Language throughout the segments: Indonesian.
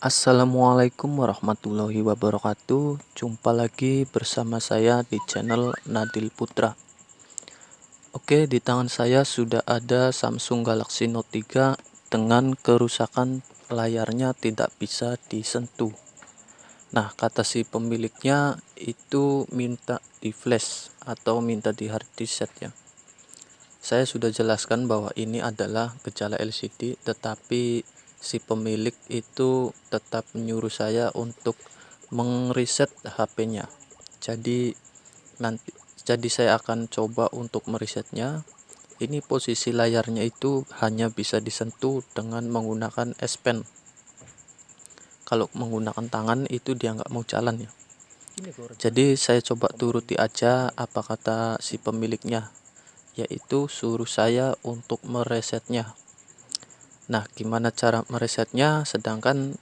Assalamualaikum warahmatullahi wabarakatuh. Jumpa lagi bersama saya di channel Nadil Putra. Oke, di tangan saya sudah ada Samsung Galaxy Note 3 dengan kerusakan layarnya tidak bisa disentuh. Nah, kata si pemiliknya itu minta di flash atau minta di hard disk set ya. Saya sudah jelaskan bahwa ini adalah gejala LCD, tetapi si pemilik itu tetap menyuruh saya untuk mengreset HP-nya. Jadi saya akan coba untuk meresetnya. Ini posisi layarnya itu hanya bisa disentuh dengan menggunakan S Pen. Kalau menggunakan tangan itu dia nggak mau jalan ya. Jadi saya coba turuti aja apa kata si pemiliknya, yaitu suruh saya untuk meresetnya. Nah, gimana cara meresetnya sedangkan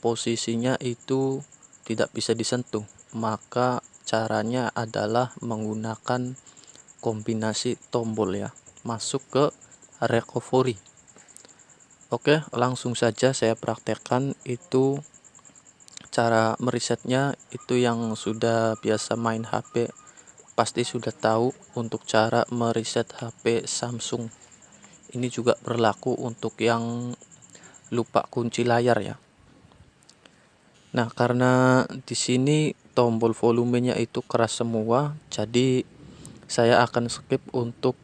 posisinya itu tidak bisa disentuh? Maka caranya adalah menggunakan kombinasi tombol ya, masuk ke recovery. Oke, langsung saja saya praktekkan. Itu cara meresetnya, itu yang sudah biasa main HP pasti sudah tahu untuk cara mereset HP Samsung. Ini juga berlaku untuk yang lupa kunci layar ya. Nah, karena di sini tombol volumenya itu keras semua, jadi saya akan skip untuk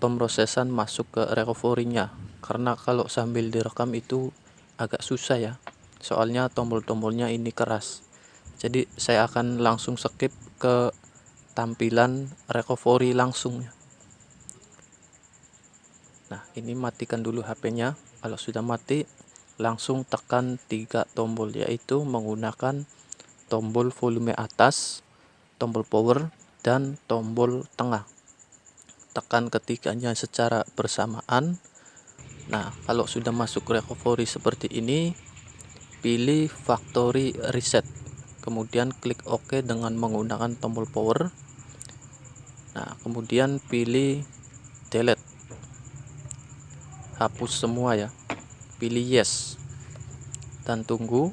pemrosesan masuk ke recovery-nya. Karena kalau sambil direkam itu agak susah ya. Soalnya tombol-tombolnya ini keras. Jadi saya akan langsung skip ke tampilan recovery langsung ya. Nah, ini matikan dulu HP-nya. Kalau sudah mati, langsung tekan 3 tombol, yaitu menggunakan tombol volume atas, tombol power, dan tombol tengah. Tekan ketiganya secara bersamaan. Nah, kalau sudah masuk recovery seperti ini, pilih factory reset. Kemudian klik OK dengan menggunakan tombol power. Nah, kemudian pilih delete. Hapus semua ya. Pilih yes. Dan tunggu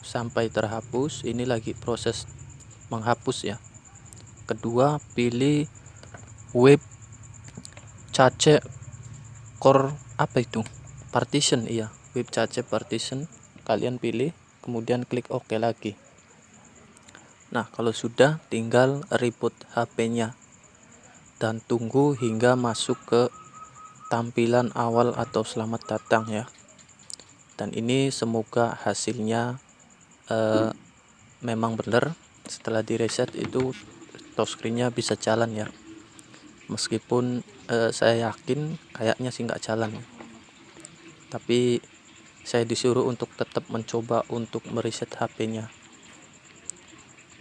sampai terhapus. Ini lagi proses menghapus ya. Kedua, pilih web cache core apa itu? Partition, iya, web cache partition. Kalian pilih, kemudian klik OK lagi. Nah, kalau sudah tinggal reboot HP-nya dan tunggu hingga masuk ke tampilan awal atau selamat datang ya. Dan ini semoga hasilnya memang benar. Setelah di reset itu touchscreen-nya bisa jalan ya. Meskipun saya yakin kayaknya sih nggak jalan ya. Tapi saya disuruh untuk tetap mencoba untuk mereset HP-nya.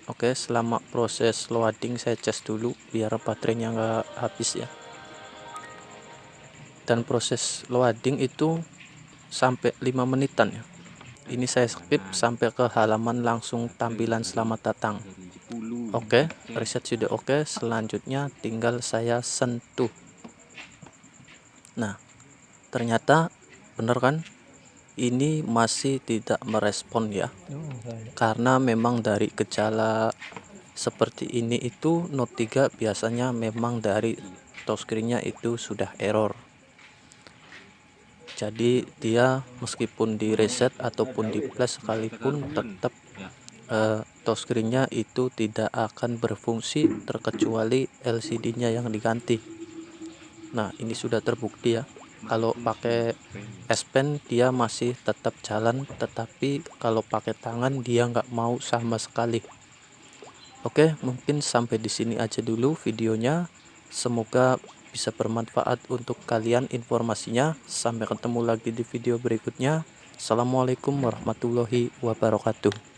Oke, selama proses loading saya cas dulu biar baterainya nggak habis ya. Dan proses loading itu sampai 5 menitan ya. Ini saya skip sampai ke halaman langsung tampilan selamat datang. Oke, reset sudah oke. Selanjutnya tinggal saya sentuh. Nah, ternyata bener kan? Ini masih tidak merespon ya. Karena memang dari gejala seperti ini itu Note 3 biasanya memang dari touchscreen-nya itu sudah error. Jadi dia meskipun di reset ataupun di flash sekalipun tetap touchscreen-nya itu tidak akan berfungsi terkecuali LCD-nya yang diganti. Nah, ini sudah terbukti ya. Kalau pakai S Pen dia masih tetap jalan, tetapi kalau pakai tangan dia nggak mau sama sekali. Oke, mungkin sampai di sini aja dulu videonya. Semoga bisa bermanfaat untuk kalian informasinya. Sampai ketemu lagi di video berikutnya. Assalamualaikum warahmatullahi wabarakatuh.